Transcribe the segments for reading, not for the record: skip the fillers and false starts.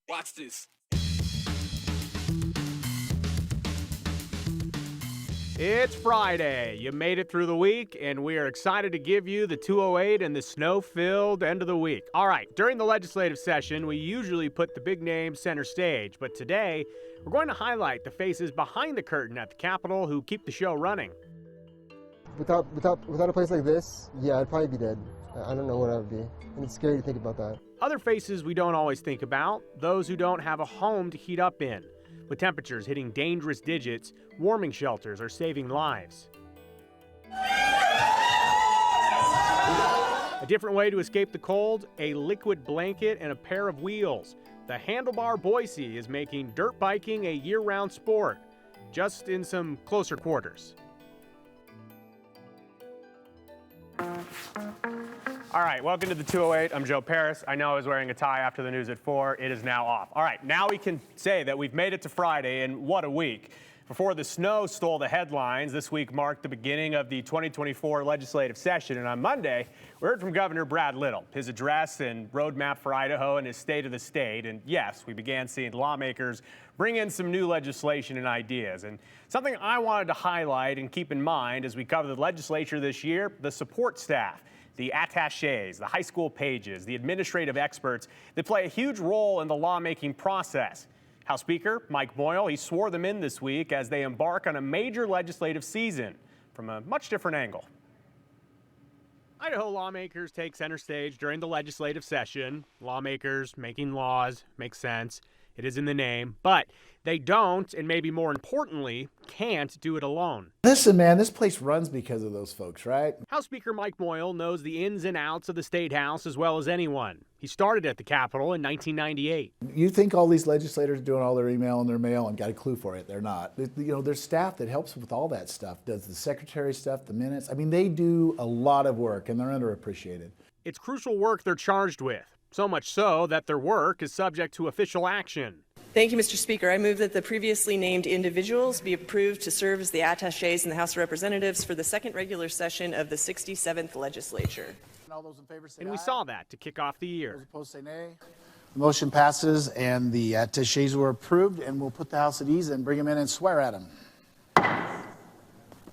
Watch this. It's Friday. You made it through the week, and we are excited to give you the 208 and the snow-filled end of the week. All right, during the legislative session, we usually put the big names center stage, but today we're going to highlight the faces behind the curtain at the Capitol who keep the show running. Without a place like this, yeah, I'd probably be dead. I don't know what I would be, and it's scary to think about that. Other faces we don't always think about, those who don't have a home to heat up in. With temperatures hitting dangerous digits, warming shelters are saving lives. A different way to escape the cold, a liquid blanket and a pair of wheels. The Handlebar Boise is making dirt biking a year-round sport, just in some closer quarters. All right, welcome to the 208. I'm Joe Paris. I know I was wearing a tie after the news at 4. It is now off. All right, now we can say that we've made it to Friday, and what a week. Before the snow stole the headlines, this week marked the beginning of the 2024 legislative session, and on Monday, we heard from Governor Brad Little, his address and roadmap for Idaho and his state of the state. And yes, we began seeing lawmakers bring in some new legislation and ideas. And something I wanted to highlight and keep in mind as we cover the legislature this year, the support staff. The attachés, the high school pages, the administrative experts that play a huge role in the lawmaking process. House Speaker Mike Boyle, he swore them in this week as they embark on a major legislative season from a much different angle. Idaho lawmakers take center stage during the legislative session. Lawmakers making laws, makes sense. It is in the name, but they don't, and maybe more importantly, can't do it alone. Listen, man, this place runs because of those folks, right? House Speaker Mike Boyle knows the ins and outs of the State House as well as anyone. He started at the Capitol in 1998. You think all these legislators are doing all their email and their mail and got a clue for it. They're not. There's staff that helps with all that stuff, does the secretary stuff, the minutes. I mean, they do a lot of work, and they're underappreciated. It's crucial work they're charged with. So much so that their work is subject to official action. Thank you, Mr. Speaker. I move that the previously named individuals be approved to serve as the attachés in the House of Representatives for the second regular session of the 67th legislature. And all those in favor say And we aye. saw that to kick off the year. Those opposed say nay. The motion passes, and the attachés were approved, and we'll put the House at ease and bring them in and swear at them.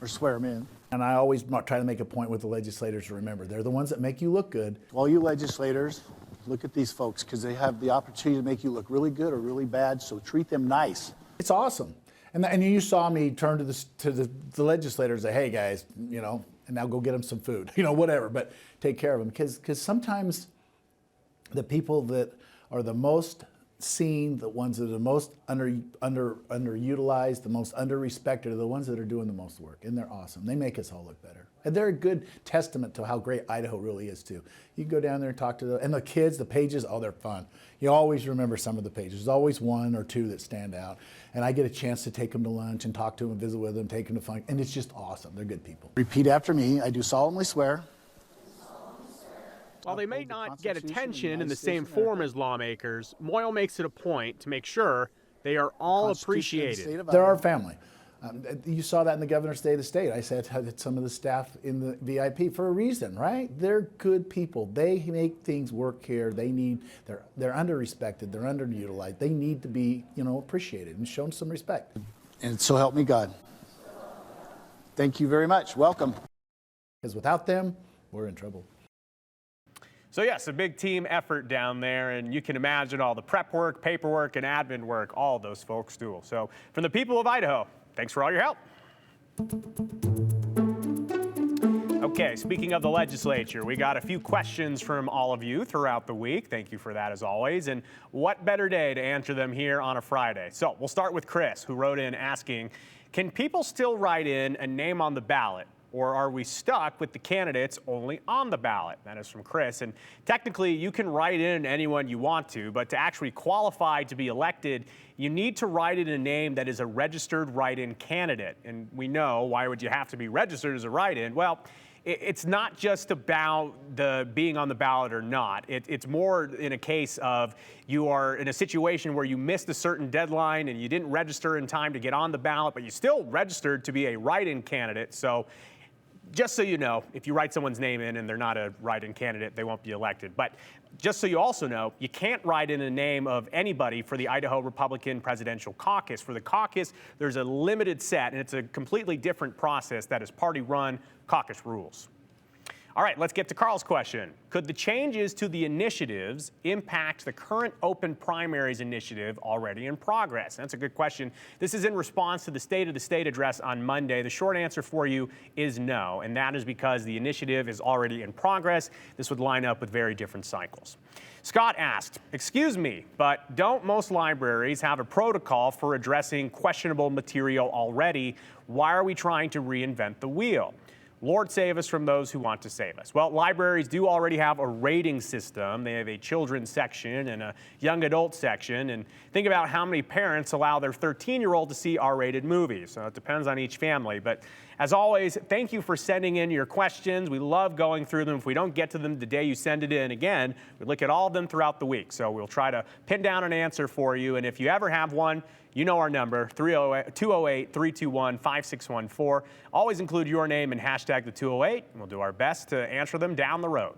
Or swear them in. And I always try to make a point with the legislators to remember, they're the ones that make you look good. All you legislators, look at these folks, because they have the opportunity to make you look really good or really bad, so treat them nice. It's awesome. And you saw me turn to the legislators and say, hey guys, and now go get them some food, whatever, but take care of them. Because sometimes the people that are the most seen, the ones that are the most underutilized, the most underrespected, are the ones that are doing the most work, and they're awesome. They make us all look better. And they're a good testament to how great Idaho really is too. You can go down there and talk to and the kids, the pages, oh, they're fun. You always remember some of the pages. There's always one or two that stand out. And I get a chance to take them to lunch and talk to them and visit with them, take them to fun, and it's just awesome. They're good people. Repeat after me. I do solemnly swear. While they may not get attention in the same form as lawmakers, Moyle makes it a point to make sure they are all appreciated. They're our family. You saw that in the Governor's Day of the State. I said had some of the staff in the VIP for a reason, right? They're good people. They make things work here. They're under-respected. They're underutilized. They need to be, appreciated and shown some respect. And so help me God. Thank you very much. Welcome. Because without them, we're in trouble. So yes, a big team effort down there, and you can imagine all the prep work, paperwork, and admin work all those folks do. So from the people of Idaho, thanks for all your help. Okay, speaking of the legislature, we got a few questions from all of you throughout the week. Thank you for that as always. And what better day to answer them here on a Friday? So we'll start with Chris, who wrote in asking, can people still write in a name on the ballot? Or are we stuck with the candidates only on the ballot? That is from Chris. And technically, you can write in anyone you want to, but to actually qualify to be elected, you need to write in a name that is a registered write-in candidate. And we know, why would you have to be registered as a write-in? Well, it's not just about the being on the ballot or not. It's more in a case of you are in a situation where you missed a certain deadline and you didn't register in time to get on the ballot, but you still registered to be a write-in candidate. So Just so you know, if you write someone's name in and they're not a write-in candidate, they won't be elected. But just so you also know, you can't write in a name of anybody for the Idaho Republican Presidential Caucus. For the caucus, there's a limited set, and it's a completely different process that is party-run caucus rules. All right, let's get to Carl's question. Could the changes to the initiatives impact the current open primaries initiative already in progress? That's a good question. This is in response to the State of the State address on Monday. The short answer for you is no, and that is because the initiative is already in progress. This would line up with very different cycles. Scott asked, excuse me, but don't most libraries have a protocol for addressing questionable material already? Why are we trying to reinvent the wheel? Lord save us from those who want to save us. Well, libraries do already have a rating system. They have a children's section and a young adult section. And think about how many parents allow their 13-year-old to see R-rated movies. So it depends on each family. But as always, thank you for sending in your questions. We love going through them. If we don't get to them the day you send it in again, we look at all of them throughout the week. So we'll try to pin down an answer for you. And if you ever have one, you know our number, 208-321-5614. Always include your name and hashtag the 208, and we'll do our best to answer them down the road.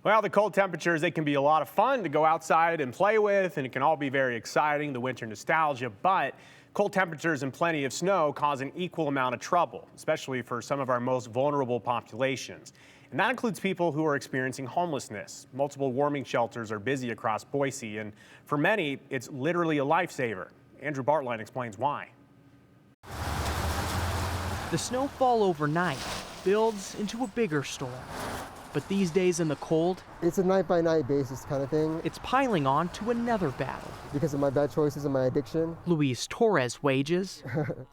Well, the cold temperatures, they can be a lot of fun to go outside and play with, and it can all be very exciting, the winter nostalgia, but cold temperatures and plenty of snow cause an equal amount of trouble, especially for some of our most vulnerable populations. And that includes people who are experiencing homelessness. Multiple warming shelters are busy across Boise, and for many, it's literally a lifesaver. Andrew Bartline explains why. The snowfall overnight builds into a bigger storm. But these days in the cold, It's a night-by-night basis kind of thing. it's piling on to another battle. Because of my bad choices and my addiction, Luis Torres wages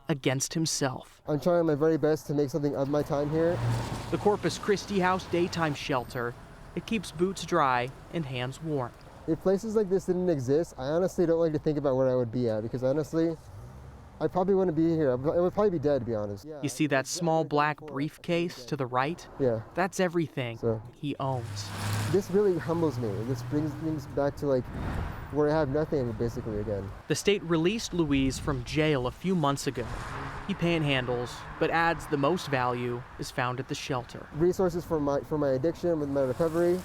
against himself. I'm trying my very best to make something of my time here. The Corpus Christi House daytime shelter, it keeps boots dry and hands warm. If places like this didn't exist, I honestly don't like to think about where I would be at, because honestly, I probably wouldn't be here. I would probably be dead, to be honest. You see that small black briefcase to the right? Yeah. That's everything So- he owns. This really humbles me. This brings things back to like where I have nothing basically again. The state released Luis from jail a few months ago. He panhandles, but adds the most value is found at the shelter. Resources for my addiction with my recovery.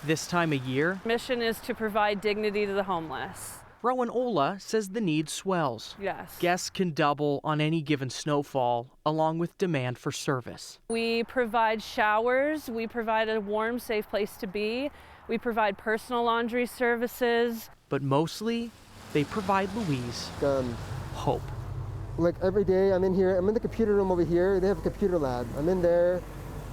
This time of year, Mission is to provide dignity to the homeless. Rowan Ola says the need swells. Yes. Guests can double on any given snowfall, along with demand for service. We provide showers. We provide a warm, safe place to be. We provide personal laundry services. But mostly, they provide Louise Um, hope. like every day I'm in here, I'm in the computer room over here. They have a computer lab. I'm in there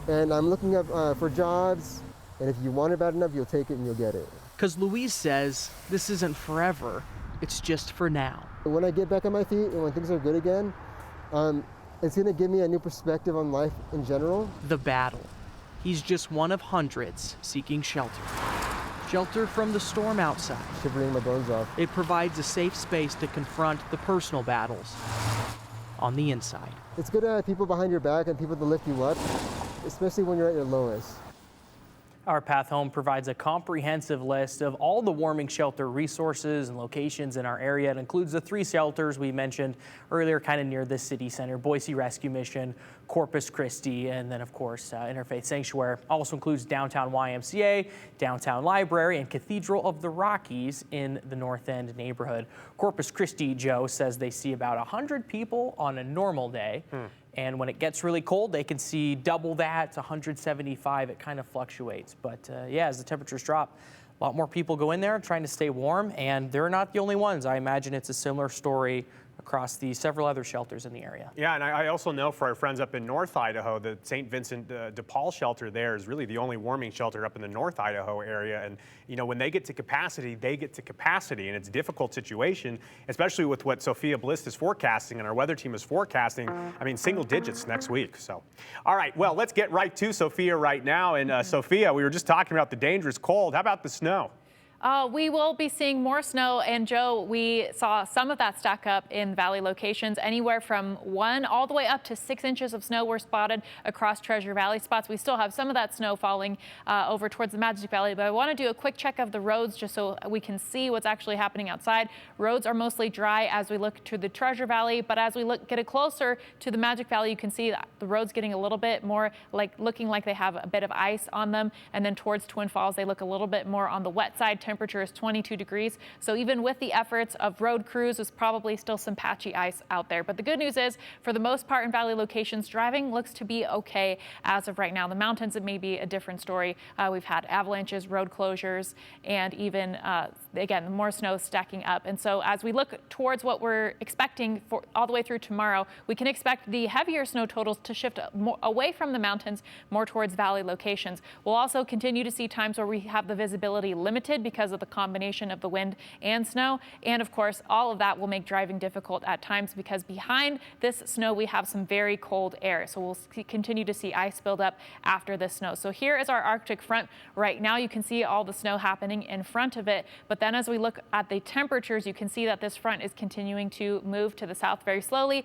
and I'm looking up for jobs. And if you want it bad enough, you'll take it and you'll get it. Because Louise says this isn't forever, it's just for now. When I get back on my feet and when things are good again, it's gonna give me a new perspective on life in general. The battle. He's just one of hundreds seeking shelter. Shelter from the storm outside. Shivering my bones off. It provides a safe space to confront the personal battles on the inside. It's good to have people behind your back and people to lift you up, especially when you're at your lowest. Our Path Home provides a comprehensive list of all the warming shelter resources and locations in our area. It includes the 3 shelters we mentioned earlier, kind of near the city center: Boise Rescue Mission, Corpus Christi, and then of course Interfaith Sanctuary. Also includes downtown YMCA, downtown Library, and Cathedral of the Rockies in the North End neighborhood. Corpus Christi, Joe, says they see about 100 people on a normal day. And when it gets really cold, they can see double that, 175. It kind of fluctuates. But yeah, as the temperatures drop, a lot more people go in there trying to stay warm, and they're not the only ones. I imagine it's a similar story across the several other shelters in the area. Yeah, and I also know for our friends up in North Idaho, the St. Vincent de Paul shelter there is really the only warming shelter up in the North Idaho area. And, you know, when they get to capacity, they get to capacity. And it's a difficult situation, especially with what Sophia Bliss is forecasting and our weather team is forecasting. I mean, single digits next week. So, all right, well, let's get right to Sophia right now. And Sophia, we were just talking about the dangerous cold. How about the snow? We will be seeing more snow, and Joe, we saw some of that stack up in valley locations. Anywhere from 1 all the way up to 6 inches of snow were spotted across Treasure Valley spots. We still have some of that snow falling over towards the Magic Valley, but I want to do a quick check of the roads just so we can see what's actually happening outside. Roads are mostly dry as we look to the Treasure Valley, but as we get it closer to the Magic Valley, you can see the roads getting a little bit more looking like they have a bit of ice on them, and then towards Twin Falls, they look a little bit more on the wet side. Temperature is 22 degrees. So even with the efforts of road crews, there's probably still some patchy ice out there. But the good news is, for the most part in valley locations, driving looks to be okay as of right now. The mountains, it may be a different story. We've had avalanches, road closures, and even, again, more snow stacking up. And so as we look towards what we're expecting for all the way through tomorrow, we can expect the heavier snow totals to shift more away from the mountains, more towards valley locations. We'll also continue to see times where we have the visibility limited because of the combination of the wind and snow. And of course, all of that will make driving difficult at times because behind this snow, we have some very cold air. So we'll continue to see ice build up after this snow. So here is our Arctic front. Right now, you can see all the snow happening in front of it. But then as we look at the temperatures, you can see that this front is continuing to move to the south very slowly.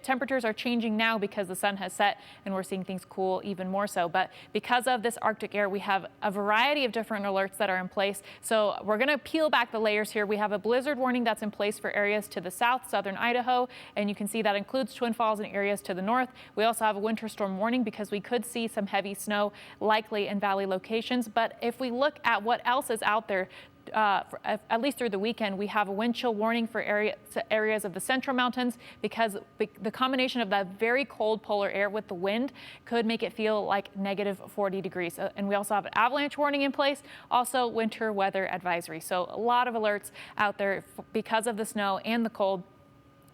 Temperatures are changing now because the sun has set and we're seeing things cool even more so. But because of this Arctic air, we have a variety of different alerts that are in place. So we're going to peel back the layers here. We have a blizzard warning that's in place for areas to the south, southern Idaho, and you can see that includes Twin Falls and areas to the north. We also have a winter storm warning because we could see some heavy snow likely in valley locations. But if we look at what else is out there, at least through the weekend, we have a wind chill warning for areas of the central mountains because the combination of that very cold polar air with the wind could make it feel like negative 40 degrees. And we also have an avalanche warning in place, also winter weather advisory. So a lot of alerts out there because of the snow and the cold.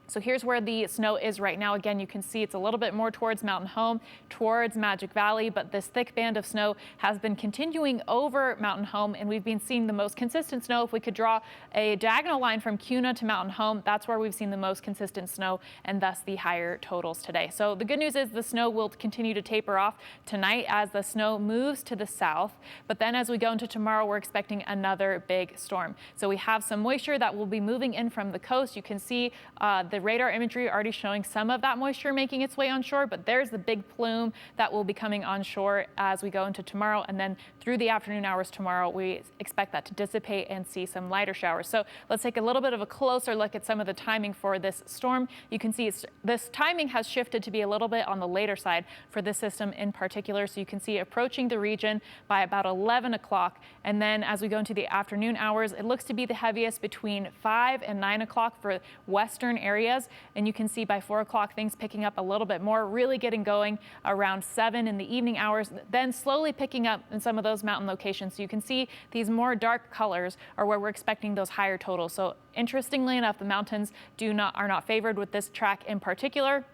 So here's where the snow is right now. Again, you can see it's a little bit more towards Mountain Home, towards Magic Valley, but this thick band of snow has been continuing over Mountain Home, and we've been seeing the most consistent snow. If we could draw a diagonal line from Kuna to Mountain Home, that's where we've seen the most consistent snow and thus the higher totals today. So the good news is the snow will continue to taper off tonight as the snow moves to the south, but then as we go into tomorrow, we're expecting another big storm. So we have some moisture that will be moving in from the coast. You can see the radar imagery already showing some of that moisture making its way onshore, but there's the big plume that will be coming onshore as we go into tomorrow. And then through the afternoon hours tomorrow, we expect that to dissipate and see some lighter showers. So let's take a little bit of a closer look at some of the timing for this storm. You can see this timing has shifted to be a little bit on the later side for this system in particular. So you can see approaching the region by about 11 o'clock. And then as we go into the afternoon hours, it looks to be the heaviest between 5 and 9 o'clock for western areas. areas. And you can see by 4 o'clock things picking up a little bit more, really getting going around 7 in the evening hours, then slowly picking up in some of those mountain locations. So you can see these more dark colors are where we're expecting those higher totals. So interestingly enough, the mountains are not favored with this track in particular.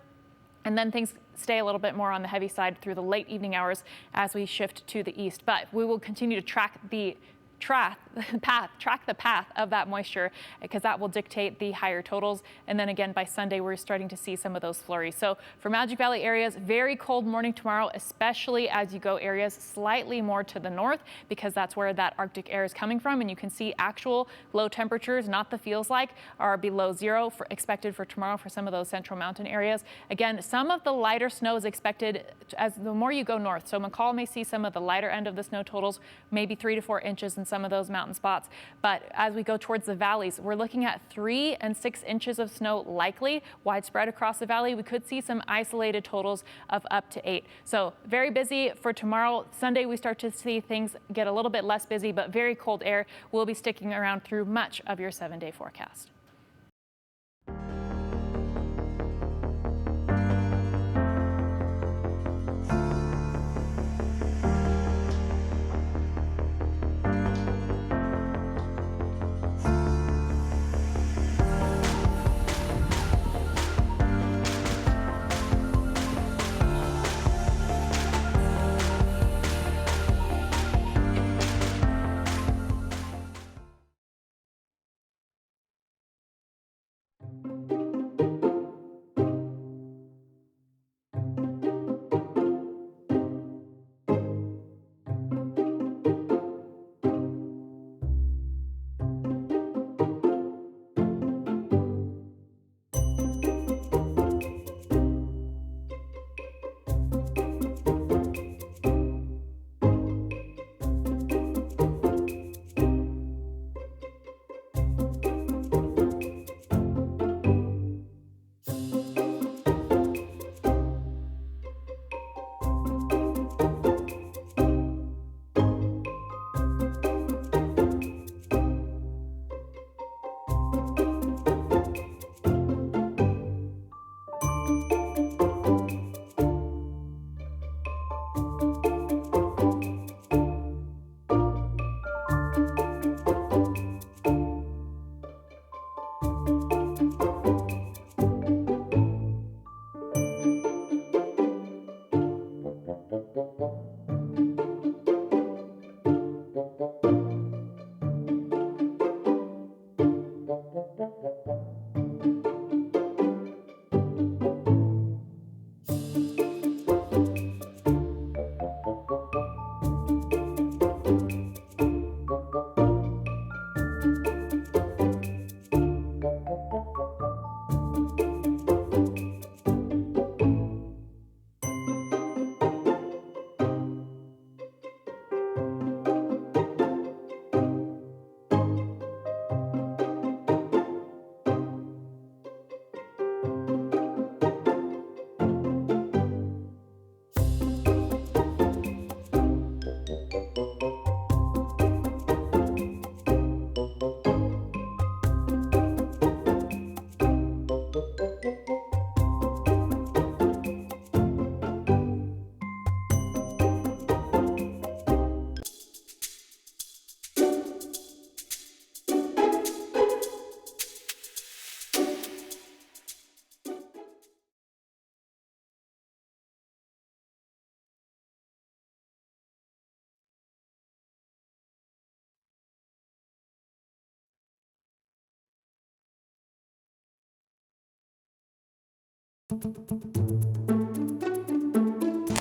And then things stay a little bit more on the heavy side through the late evening hours as we shift to the east. But we will continue to track the path of that moisture, because that will dictate the higher totals. And then again, by Sunday, we're starting to see some of those flurries. So for Magic Valley areas, very cold morning tomorrow, especially as you go areas slightly more to the north, because that's where that Arctic air is coming from. And you can see actual low temperatures, not the feels like, are below 0 expected for tomorrow for some of those central mountain areas. Again, some of the lighter snow is expected as the more you go north. So McCall may see some of the lighter end of the snow totals, maybe 3 to 4 inches in some of those mountain spots. But as we go towards the valleys, we're looking at 3 and 6 inches of snow likely widespread across the valley. We could see some isolated totals of up to 8. So very busy for tomorrow. Sunday, we start to see things get a little bit less busy, but very cold air will be sticking around through much of your 7-day forecast.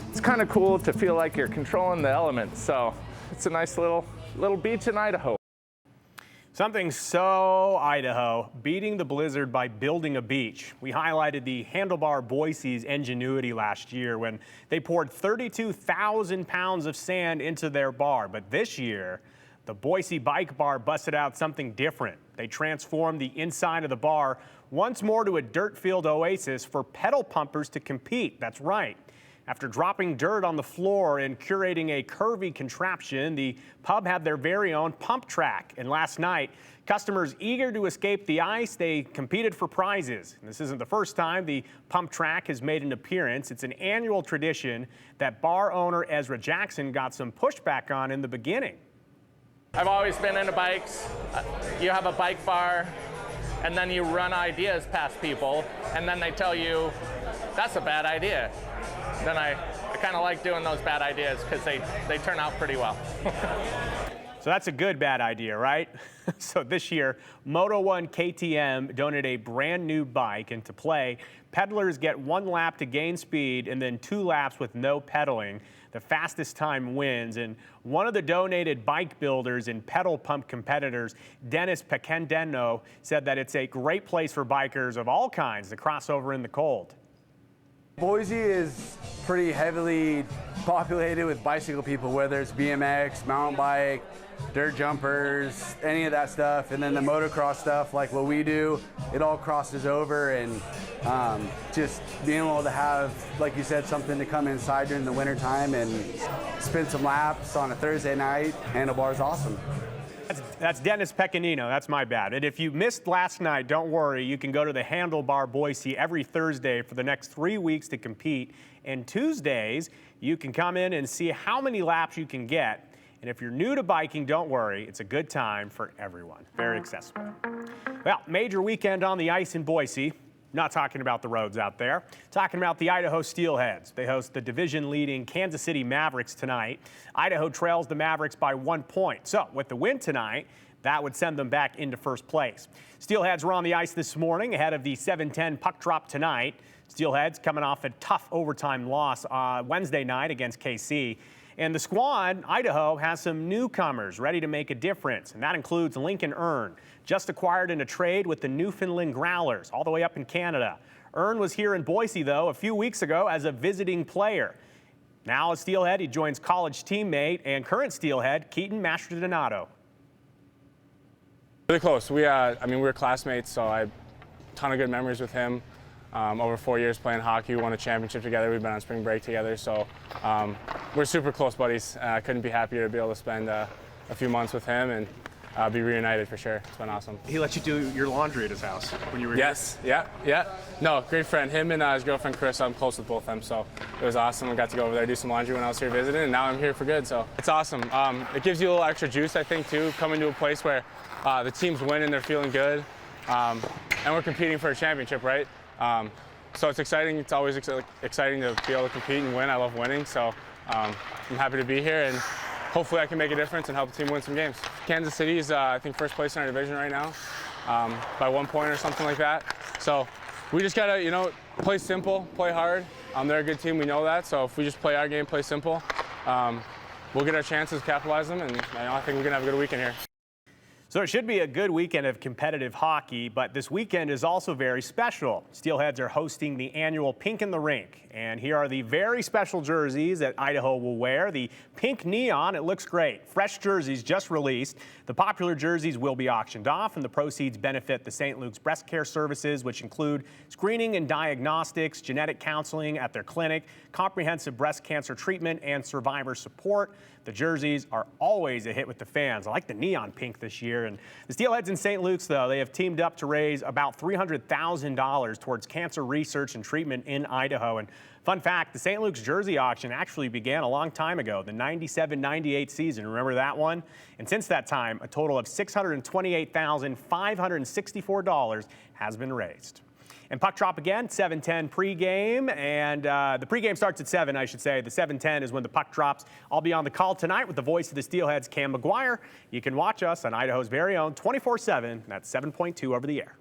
It's kind of cool to feel like you're controlling the elements, so it's a nice little beach in Idaho. Something so Idaho, beating the blizzard by building a beach. We highlighted the Handlebar Boise's ingenuity last year when they poured 32,000 pounds of sand into their bar. But this year, the Boise Bike Bar busted out something different. They transformed the inside of the bar once more to a dirt-filled oasis for pedal pumpers to compete. That's right. After dropping dirt on the floor and curating a curvy contraption, the pub had their very own pump track. And last night, customers eager to escape the ice, they competed for prizes. And this isn't the first time the pump track has made an appearance. It's an annual tradition that bar owner Ezra Jackson got some pushback on in the beginning. I've always been into bikes. You have a bike bar, and then you run ideas past people, and then they tell you, that's a bad idea. Then I kind of like doing those bad ideas because they turn out pretty well. So that's a good bad idea, right? So this year, Moto1 KTM donated a brand new bike, and to play, pedalers get 1 lap to gain speed and then 2 laps with no pedaling. The fastest time wins, and one of the donated bike builders and pedal pump competitors, Dennis Pecendeno, said that it's a great place for bikers of all kinds to cross over in the cold. Boise is pretty heavily populated with bicycle people, whether it's BMX, mountain bike, dirt jumpers, any of that stuff. And then the motocross stuff, like what we do, it all crosses over. And just being able to have, like you said, something to come inside during the wintertime and spend some laps on a Thursday night, Handlebar is awesome. That's Dennis Pecendeno. That's my bad. And if you missed last night, don't worry. You can go to the Handlebar Boise every Thursday for the next 3 weeks to compete. And Tuesdays, you can come in and see how many laps you can get. And if you're new to biking, don't worry. It's a good time for everyone. Very accessible. Well, major weekend on the ice in Boise. Not talking about the roads out there. Talking about the Idaho Steelheads. They host the division-leading Kansas City Mavericks tonight. Idaho trails the Mavericks by 1 point. So with the win tonight, that would send them back into first place. Steelheads were on the ice this morning ahead of the 7:10 puck drop tonight. Steelheads coming off a tough overtime loss Wednesday night against KC. And the squad, Idaho, has some newcomers ready to make a difference, and that includes Lincoln Earn, just acquired in a trade with the Newfoundland Growlers, all the way up in Canada. Earn was here in Boise, though, a few weeks ago as a visiting player. Now a Steelhead, he joins college teammate and current Steelhead, Keaton Mastrodonato. Really close. We were classmates, so I have a ton of good memories with him. Over 4 years playing hockey, we won a championship together. We've been on spring break together, so we're super close buddies. I couldn't be happier to be able to spend a few months with him and be reunited for sure. It's been awesome. He let you do your laundry at his house when you were here? Yes, yeah. No, great friend. Him and his girlfriend Chris, I'm close with both of them, so it was awesome. I got to go over there, do some laundry when I was here visiting, and now I'm here for good, so it's awesome. It gives you a little extra juice, I think, too, coming to a place where the team's winning, they're feeling good, and we're competing for a championship, right? So it's exciting. It's always exciting to be able to compete and win. I love winning, so I'm happy to be here, and hopefully I can make a difference and help the team win some games. Kansas City is, I think, first place in our division right now, by 1 point or something like that. So we just gotta, play simple, play hard. They're a good team, we know that. So if we just play our game, play simple, we'll get our chances, capitalize them, and I think we're gonna have a good weekend here. So it should be a good weekend of competitive hockey, but this weekend is also very special. Steelheads are hosting the annual Pink in the Rink, and here are the very special jerseys that Idaho will wear. The pink neon, it looks great. Fresh jerseys just released. The popular jerseys will be auctioned off, and the proceeds benefit the St. Luke's Breast Care Services, which include screening and diagnostics, genetic counseling at their clinic, comprehensive breast cancer treatment, and survivor support. The jerseys are always a hit with the fans. I like the neon pink this year. And the Steelheads in St. Luke's, though, they have teamed up to raise about $300,000 towards cancer research and treatment in Idaho. And fun fact, the St. Luke's jersey auction actually began a long time ago, the 97-98 season. Remember that one? And since that time, a total of $628,564 has been raised. And puck drop again, 7:10 pregame, and the pregame starts at 7, I should say. The 7:10 is when the puck drops. I'll be on the call tonight with the voice of the Steelheads, Cam McGuire. You can watch us on Idaho's very own 24/7. That's 7.2 over the air.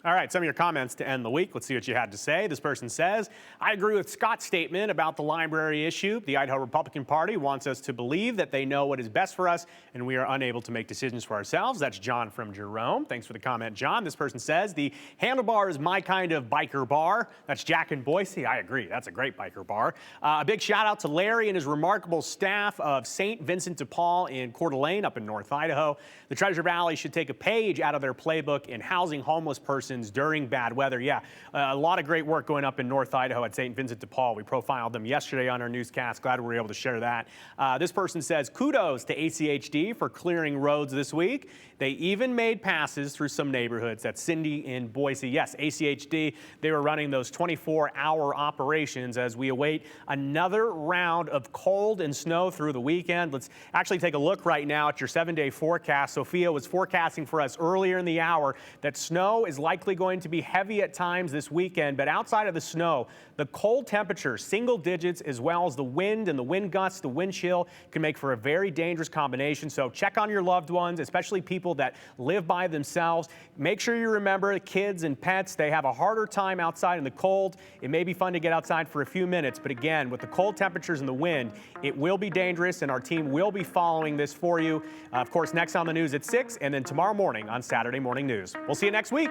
All right, some of your comments to end the week. Let's see what you had to say. This person says, I agree with Scott's statement about the library issue. The Idaho Republican Party wants us to believe that they know what is best for us, and we are unable to make decisions for ourselves. That's John from Jerome. Thanks for the comment, John. This person says, the Handlebar is my kind of biker bar. That's Jack in Boise. I agree. That's a great biker bar. A big shout out to Larry and his remarkable staff of St. Vincent de Paul in Coeur d'Alene up in North Idaho. The Treasure Valley should take a page out of their playbook in housing homeless persons during bad weather. Yeah, a lot of great work going up in North Idaho at St. Vincent de Paul. We profiled them yesterday on our newscast. Glad we were able to share that. This person says, kudos to ACHD for clearing roads this week. They even made passes through some neighborhoods. That's Cindy in Boise. Yes, ACHD, they were running those 24-hour operations as we await another round of cold and snow through the weekend. Let's actually take a look right now at your 7-day forecast. Sophia was forecasting for us earlier in the hour that snow is likely going to be heavy at times this weekend, but outside of the snow, the cold temperatures, single digits, as well as the wind and the wind gusts, the wind chill, can make for a very dangerous combination. So check on your loved ones, especially people that live by themselves. Make sure you remember kids and pets, they have a harder time outside in the cold. It may be fun to get outside for a few minutes, but again, with the cold temperatures and the wind, it will be dangerous, and our team will be following this for you. Of course, next on the news at 6, and then tomorrow morning on Saturday Morning News. We'll see you next week.